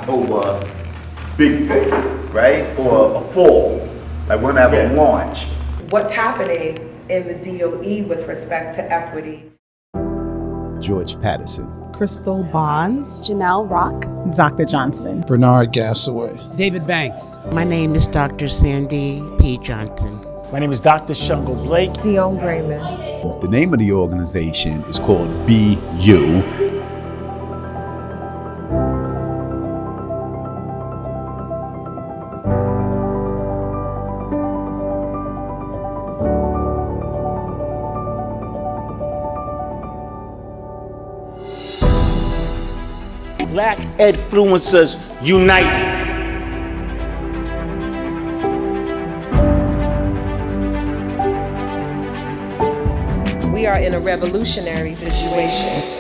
over big thing, right? Or a fall, like when I have a launch. What's happening in the DOE with respect to equity? George Patterson. Crystal Bonds. Janelle Rock. Dr. Johnson. Bernard Gassaway. David Banks. My name is Dr. Sandy P. Johnson. My name is Dr. Shungle Blake. Dion Grayman. The name of the organization is called BU. Black Edfluencers Unite. We are in a revolutionary situation.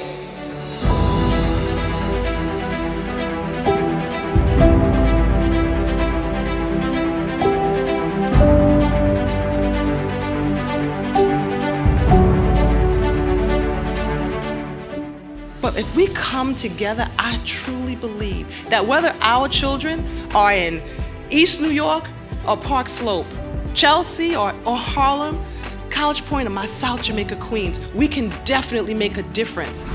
But if we come together, I truly believe that whether our children are in East New York or Park Slope, Chelsea or Harlem, College Point or my South Jamaica Queens, we can definitely make a difference.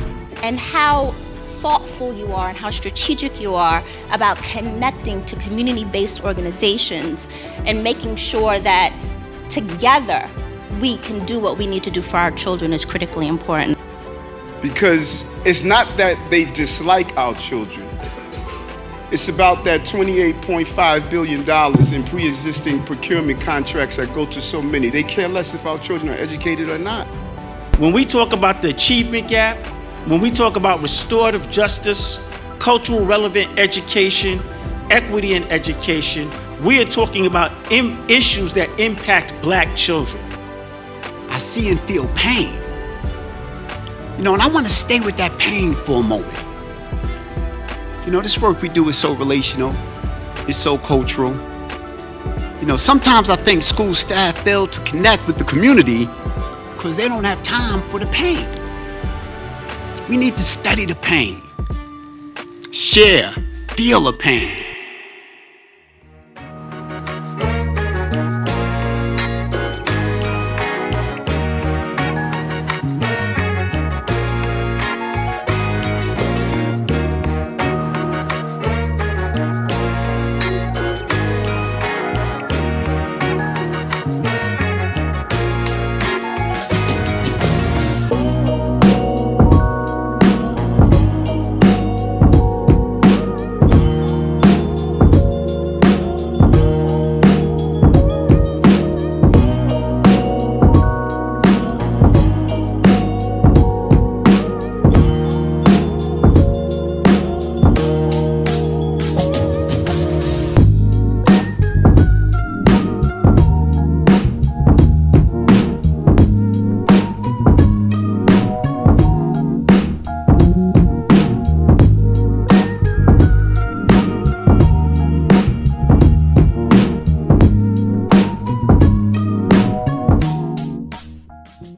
And how thoughtful you are and how strategic you are about connecting to community-based organizations and making sure that together we can do what we need to do for our children is critically important. Because it's not that they dislike our children. It's about that $28.5 billion in pre-existing procurement contracts that go to so many. They care less if our children are educated or not. When we talk about the achievement gap, when we talk about restorative justice, cultural relevant education, equity in education, we are talking about issues that impact Black children. I see and feel pain. And I want to stay with that pain for a moment. This work we do is so relational, it's so cultural. Sometimes I think school staff fail to connect with the community because they don't have time for the pain. We need to study the pain, share, feel the pain.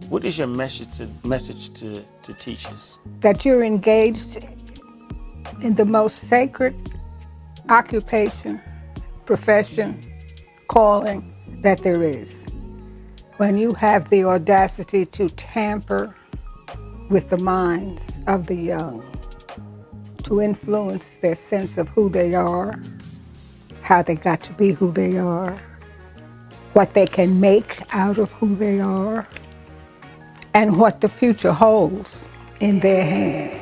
What is your message to teachers? That you're engaged in the most sacred occupation, profession, calling that there is. When you have the audacity to tamper with the minds of the young, to influence their sense of who they are, how they got to be who they are, what they can make out of who they are, and what the future holds in their hand.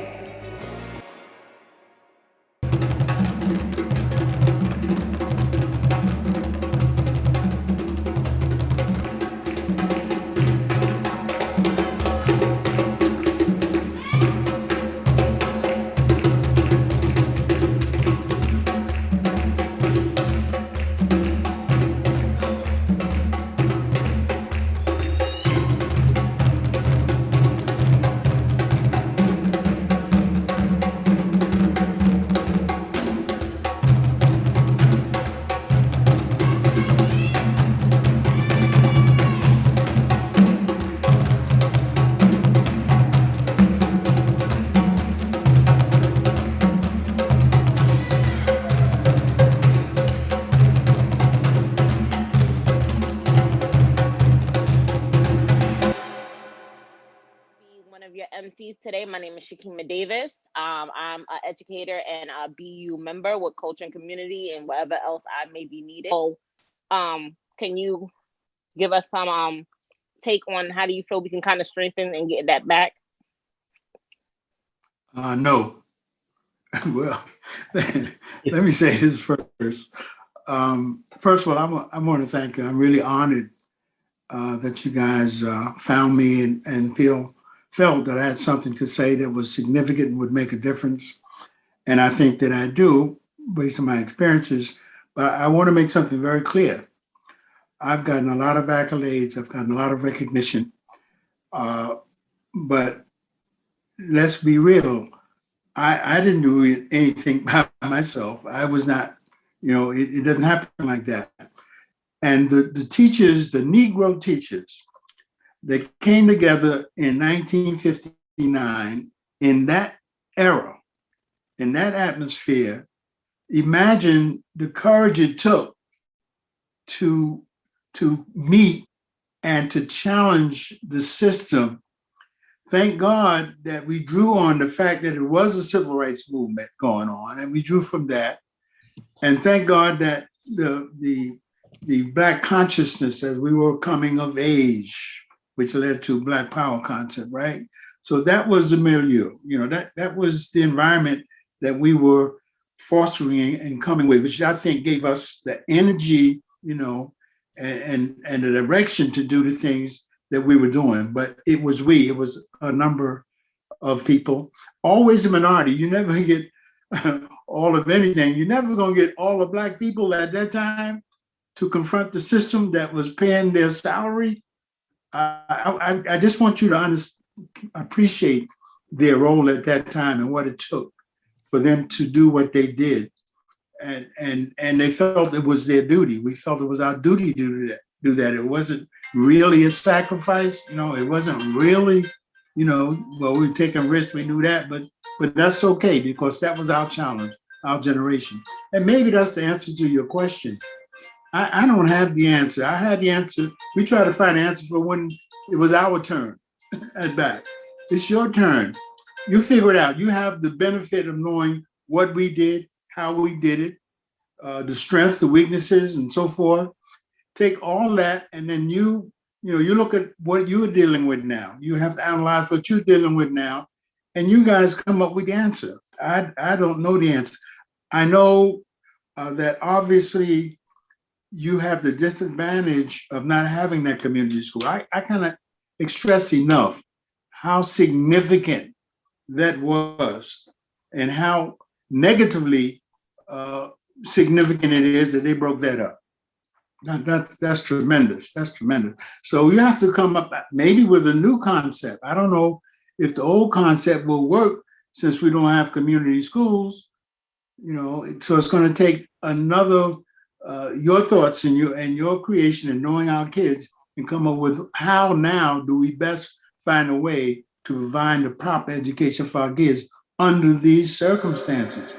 MCs today. My name is Shakima Davis. I'm an educator and a BU member with Culture and Community and whatever else I may be needed. So, can you give us some take on how do you feel we can kind of strengthen and get that back? No. Well, let me say this first. First of all, I want to thank you. I'm really honored that you guys found me and felt that I had something to say that was significant and would make a difference. And I think that I do, based on my experiences. But I want to make something very clear. I've gotten a lot of accolades. I've gotten a lot of recognition. But let's be real. I didn't do anything by myself. I was not, it doesn't happen like that. And the teachers, the Negro teachers, they came together in 1959 in that era, in that atmosphere. Imagine the courage it took to meet and to challenge the system. Thank God that we drew on the fact that it was a civil rights movement going on, and we drew from that. And thank God that the Black consciousness as we were coming of age, which led to Black Power concept, right? So that was the milieu, that was the environment that we were fostering and coming with, which I think gave us the energy, and the direction to do the things that we were doing. But it was a number of people, always a minority. You never get all of anything. You're never gonna get all the Black people at that time to confront the system that was paying their salary. I just want you to appreciate their role at that time and what it took for them to do what they did. And they felt it was their duty. We felt it was our duty to do that. It wasn't really a sacrifice. It wasn't really, we were taking risks, we knew that, but that's okay because that was our challenge, our generation. And maybe that's the answer to your question. I don't have the answer. I had the answer. We tried to find an answer for when it was our turn at bat. It's your turn. You figure it out. You have the benefit of knowing what we did, how we did it, the strengths, the weaknesses, and so forth. Take all that, and then you look at what you're dealing with now. You have to analyze what you're dealing with now, and you guys come up with the answer. I don't know the answer. I know that obviously you have the disadvantage of not having that community school. I cannot express enough how significant that was and how negatively significant it is that they broke that up. That's tremendous. That's tremendous. So you have to come up maybe with a new concept. I don't know if the old concept will work since we don't have community schools. So it's going to take another your thoughts and your creation and knowing our kids and come up with how now do we best find a way to provide the proper education for our kids under these circumstances.